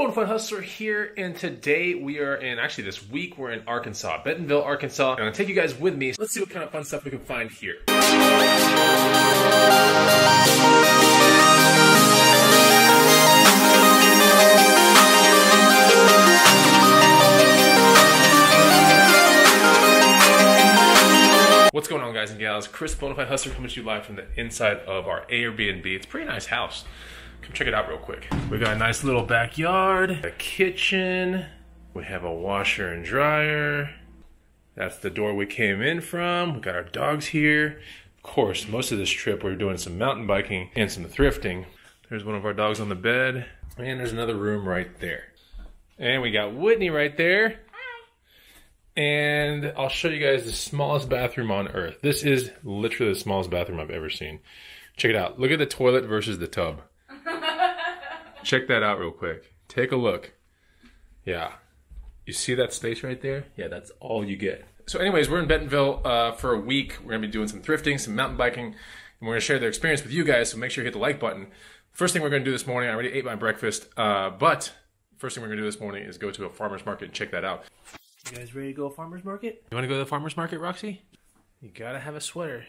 Bonafide Hustler here, and today we are in, actually this week we're in Arkansas, Bentonville, Arkansas. I'm gonna take you guys with me. Let's see what kind of fun stuff we can find here. What's going on, guys and gals? Chris, Bonafide Hustler, coming to you live from the inside of our Airbnb. It's a pretty nice house. Come check it out real quick. We got a nice little backyard, a kitchen. We have a washer and dryer. That's the door we came in from. We got our dogs here. Of course, most of this trip we're doing some mountain biking and some thrifting. There's one of our dogs on the bed. And there's another room right there. And we got Whitney right there. And I'll show you guys the smallest bathroom on earth. This is literally the smallest bathroom I've ever seen. Check it out. Look at the toilet versus the tub. Check that out real quick. Take a look. Yeah. You see that space right there? Yeah, that's all you get. So anyways, we're in Bentonville for a week. We're going to be doing some thrifting, some mountain biking, and we're going to share their experience with you guys, so make sure you hit the like button. First thing we're going to do this morning, I already ate my breakfast, but first thing we're going to do this morning is go to a farmer's market and check that out. You guys ready to go to farmer's market? You want to go to the farmer's market, Roxy? You got to have a sweater.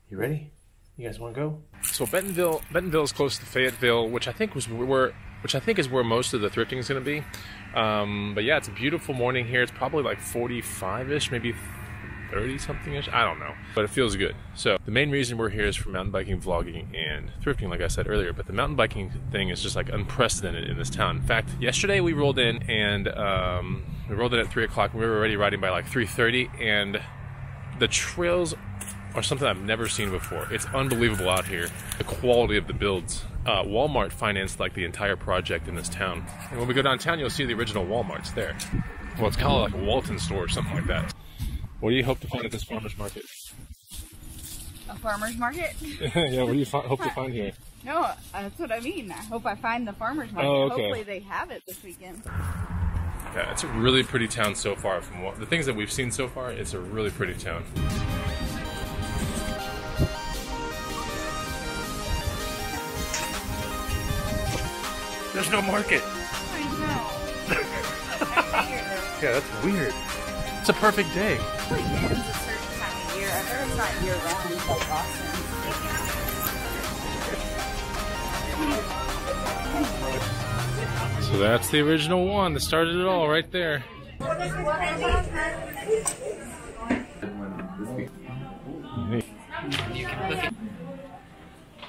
You ready? You guys want to go? So Bentonville is close to Fayetteville, which I think is where most of the thrifting is going to be. But yeah, it's a beautiful morning here. It's probably like 45-ish, maybe 30-something-ish. I don't know, but it feels good. So the main reason we're here is for mountain biking, vlogging, and thrifting, like I said earlier. But the mountain biking thing is just like unprecedented in this town. In fact, yesterday we rolled in, and we rolled in at 3 o'clock. We were already riding by like 3:30, and the trails are something I've never seen before. It's unbelievable out here. The quality of the builds. Walmart financed like the entire project in this town. And when we go downtown, you'll see the original Walmart's there. Well, it's kind of like a Walton store or something like that. What do you hope to find at this farmer's market? A farmer's market? Yeah, what do you hope to find here? No, that's what I mean. I hope I find the farmer's market. Oh, okay. Hopefully they have it this weekend. Yeah, it's a really pretty town so far. From the things that we've seen so far, it's a really pretty town. There's no market. I know. Yeah, that's weird. It's a perfect day. It ends a certain time of year. I heard it's not year round like Boston. So that's the original one that started it all right there.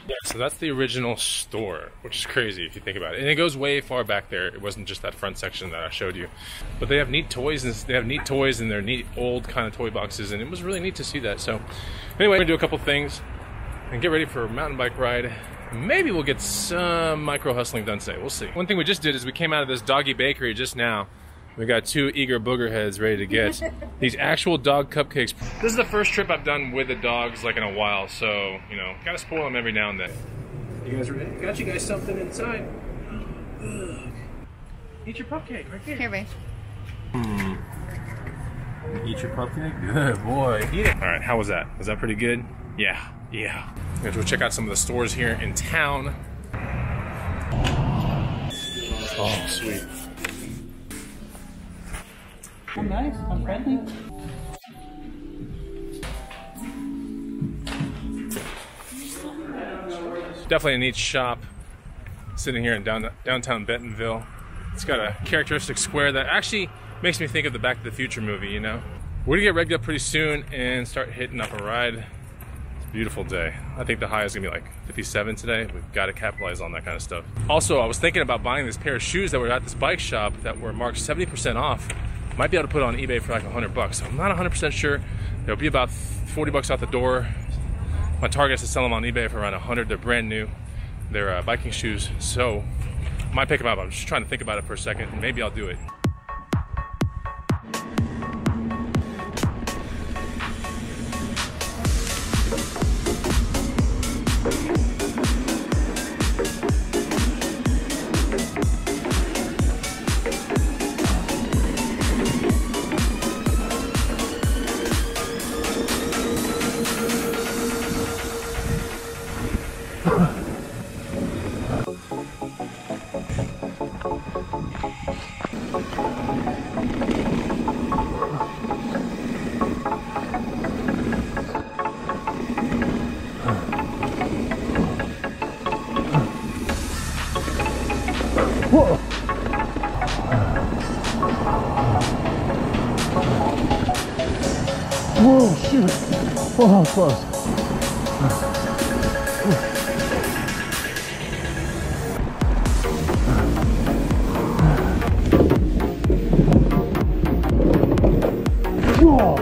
Yeah, so that's the original store, which is crazy if you think about it. And it goes way far back there. It wasn't just that front section that I showed you. But they have neat toys, and they're neat old kind of toy boxes, and it was really neat to see that. So anyway, we're gonna do a couple things and get ready for a mountain bike ride. Maybe we'll get some micro hustling done today. We'll see. One thing we just did is we came out of this doggy bakery just now. We got 2 eager booger heads ready to get these actual dog cupcakes. This is the first trip I've done with the dogs like in a while, so, you know, gotta spoil them every now and then. You guys ready? Got you guys something inside. Ugh. Eat your cupcake right there. Here, babe. Eat your cupcake? Good boy. Eat it. All right, how was that? Was that pretty good? Yeah. Yeah. I'm gonna go check out some of the stores here in town. Oh, sweet. I'm nice, I'm friendly. Definitely a neat shop sitting here in downtown Bentonville. It's got a characteristic square that actually makes me think of the Back to the Future movie, you know? We're gonna get rigged up pretty soon and start hitting up a ride. It's a beautiful day. I think the high is gonna be like 57 today. We've got to capitalize on that kind of stuff. Also, I was thinking about buying this pair of shoes that were at this bike shop that were marked 70% off. Might be able to put it on eBay for like $100. So I'm not 100% sure. They'll be about $40 out the door. My target is to sell them on eBay for around $100. They're brand new. They're biking shoes. So I might pick them up. I'm just trying to think about it for a second. Maybe I'll do it. Whoa. Whoa, shoot. Oh, that was close. Whoa.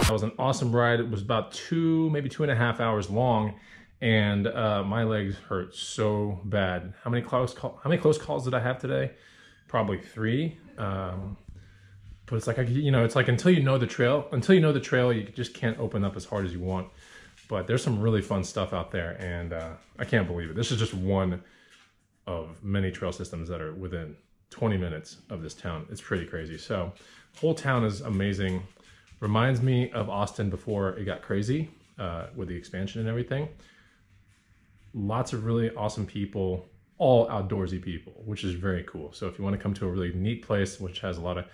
That was an awesome ride. It was about maybe 2.5 hours long, and my legs hurt so bad. How many close calls did I have today? Probably 3. But it's like, you know, it's like until you know the trail, you just can't open up as hard as you want. But there's some really fun stuff out there, and I can't believe it. This is just one of many trail systems that are within 20 minutes of this town. It's pretty crazy. So the whole town is amazing. Reminds me of Austin before it got crazy with the expansion and everything. Lots of really awesome people, all outdoorsy people, which is very cool. So if you want to come to a really neat place, which has a lot of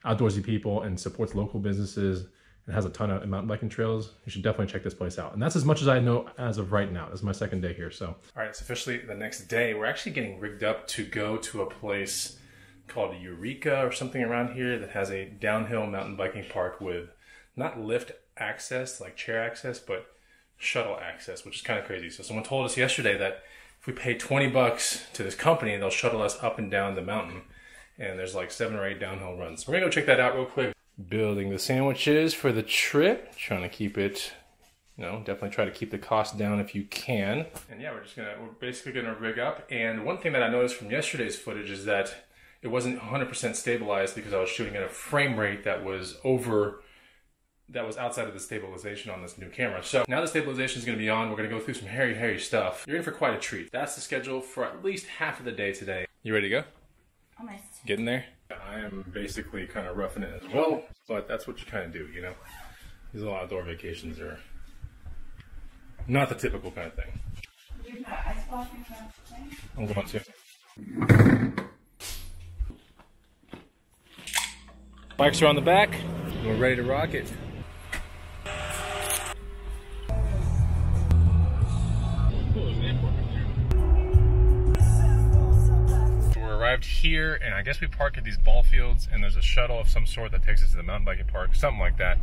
outdoorsy people and supports local businesses and has a ton of mountain biking trails, you should definitely check this place out. And that's as much as I know as of right now. This is my 2nd day here. So, all right, it's officially the next day. We're actually getting rigged up to go to a place called Eureka or something around here that has a downhill mountain biking park with not lift access, like chair access, but shuttle access, which is kind of crazy. So someone told us yesterday that if we pay 20 bucks to this company, they'll shuttle us up and down the mountain. And there's like 7 or 8 downhill runs. We're gonna go check that out real quick. Building the sandwiches for the trip. Trying to keep it, you know, definitely try to keep the cost down if you can. And yeah, we're basically gonna rig up. And one thing that I noticed from yesterday's footage is that it wasn't 100% stabilized because I was shooting at a frame rate that was outside of the stabilization on this new camera. So now the stabilization is going to be on. We're going to go through some hairy stuff. You're in for quite a treat. That's the schedule for at least half of the day today. You ready to go? Almost. Getting there? I am basically kind of roughing it as well, but that's what you kind of do, you know? These little outdoor vacations are not the typical kind of thing. I'm going to. Bikes are on the back. We're ready to rock it. Arrived here, and I guess we park at these ball fields, and there's a shuttle of some sort that takes us to the mountain biking park, something like that.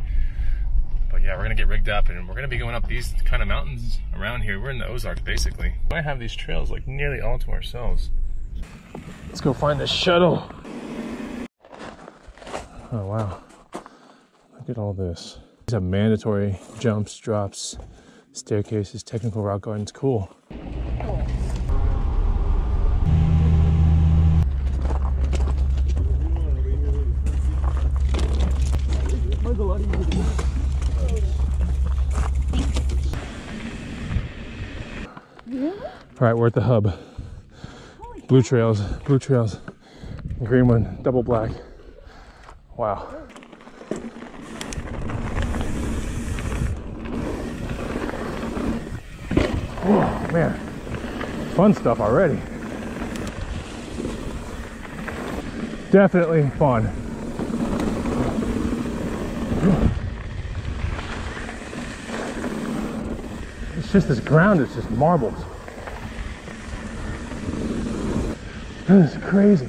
But yeah, we're gonna get rigged up, and we're gonna be going up these kind of mountains around here. We're in the Ozarks, basically. We might have these trails like nearly all to ourselves. Let's go find the shuttle. Oh wow, look at all this. These have mandatory jumps, drops, staircases, technical rock gardens. Cool. All right, we're at the hub. Blue trails, green one, double black. Wow. Oh man, fun stuff already. Definitely fun. It's just this ground is just marbles. This is crazy.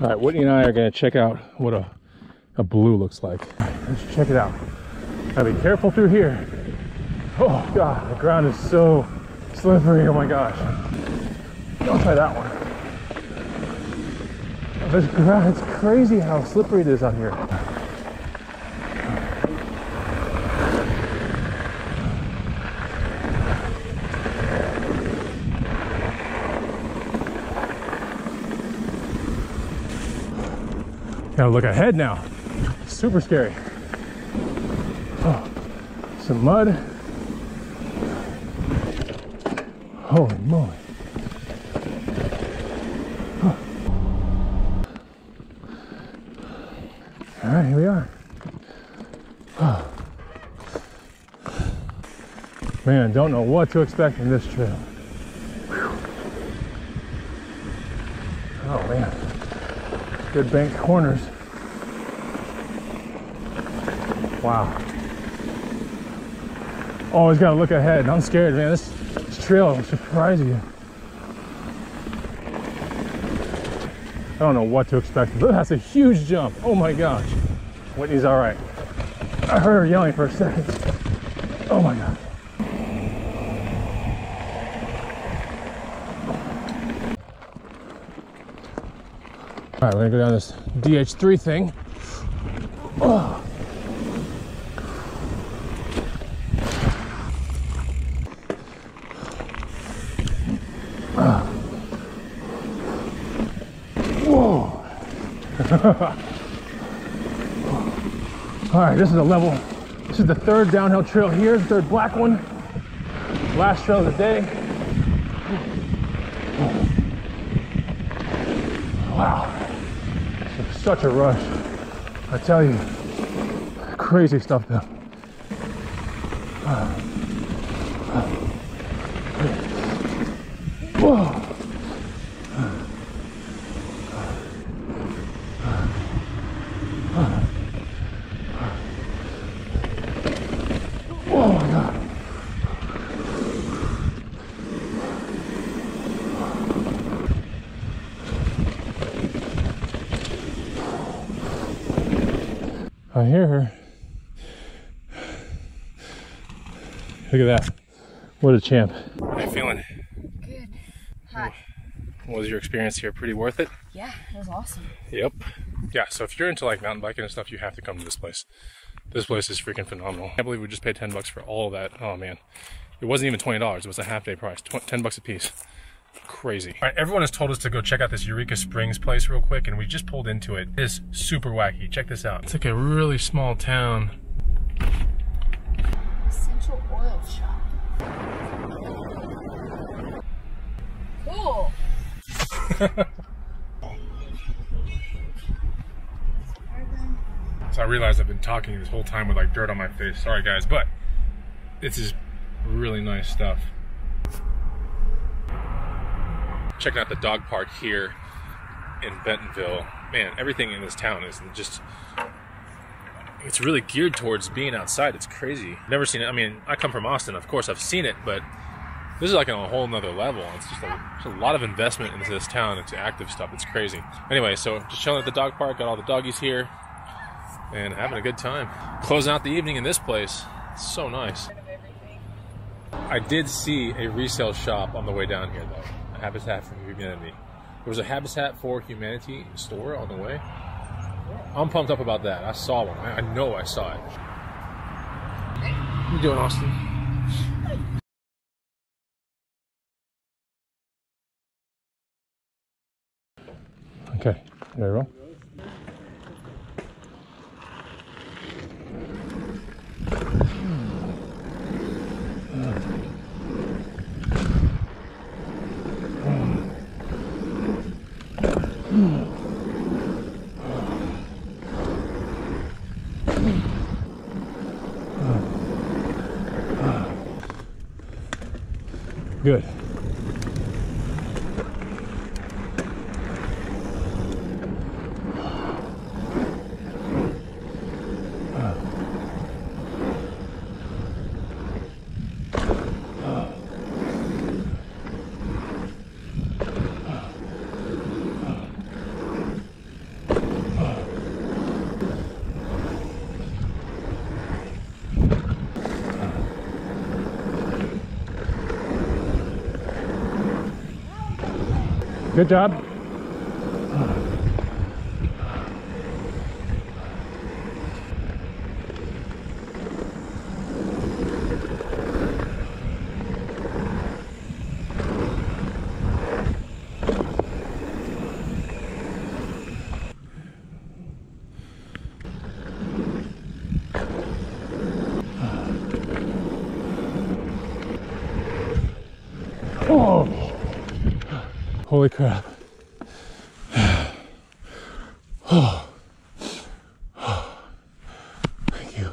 All right, Whitney and I are gonna check out what a blue looks like. Let's check it out. Gotta be careful through here. Oh God, the ground is so slippery, oh my gosh. Don't try that one. This ground, it's crazy how slippery it is out here. Gotta look ahead now. Super scary. Oh, some mud. Holy moly. Oh. All right, here we are. Oh. Man, don't know what to expect from this trail. Whew. Oh man. Good bank corners. Wow. Always gotta look ahead. I'm scared, man. This trail will surprise you. I don't know what to expect, but that's a huge jump. Oh my gosh. Whitney's all right. I heard her yelling for a second. Oh my God. All right, we're gonna go down this DH3 thing. Oh. Whoa. All right, this is a level. This is the third downhill trail here, the third black one. Last trail of the day. Wow. Such a rush. I tell you, crazy stuff though. Whoa. Oh my God. I hear her. Look at that. What a champ. How are you feeling? Good. Hot. What was your experience here? Pretty worth it? Yeah, it was awesome. Yep. Yeah, so if you're into like mountain biking and stuff, you have to come to this place. This place is freaking phenomenal. I can't believe we just paid 10 bucks for all of that. Oh man. It wasn't even $20. It was a half day price. 10 bucks a piece. Crazy. All right, everyone has told us to go check out this Eureka Springs place real quick, and we just pulled into it. It is super wacky. Check this out. It's like a really small town. Essential oil shop. Cool. So I realized I've been talking this whole time with like dirt on my face. Sorry guys, but this is really nice stuff. Checking out the dog park here in Bentonville. Man, everything in this town is just, it's really geared towards being outside. It's crazy. Never seen it. I mean, I come from Austin, of course I've seen it, but this is like on a whole nother level. It's just a lot of investment into this town, into active stuff. It's crazy. Anyway, so just chilling at the dog park, got all the doggies here and having a good time. Closing out the evening in this place. It's so nice. I did see a resale shop on the way down here though. A Habitat for Humanity. There was a Habitat for Humanity store on the way. I'm pumped up about that. I saw one. I know I saw it. What you doing, Austin? Okay, there we go. Good. Good job. Oh, holy crap. Oh. Oh. Thank you.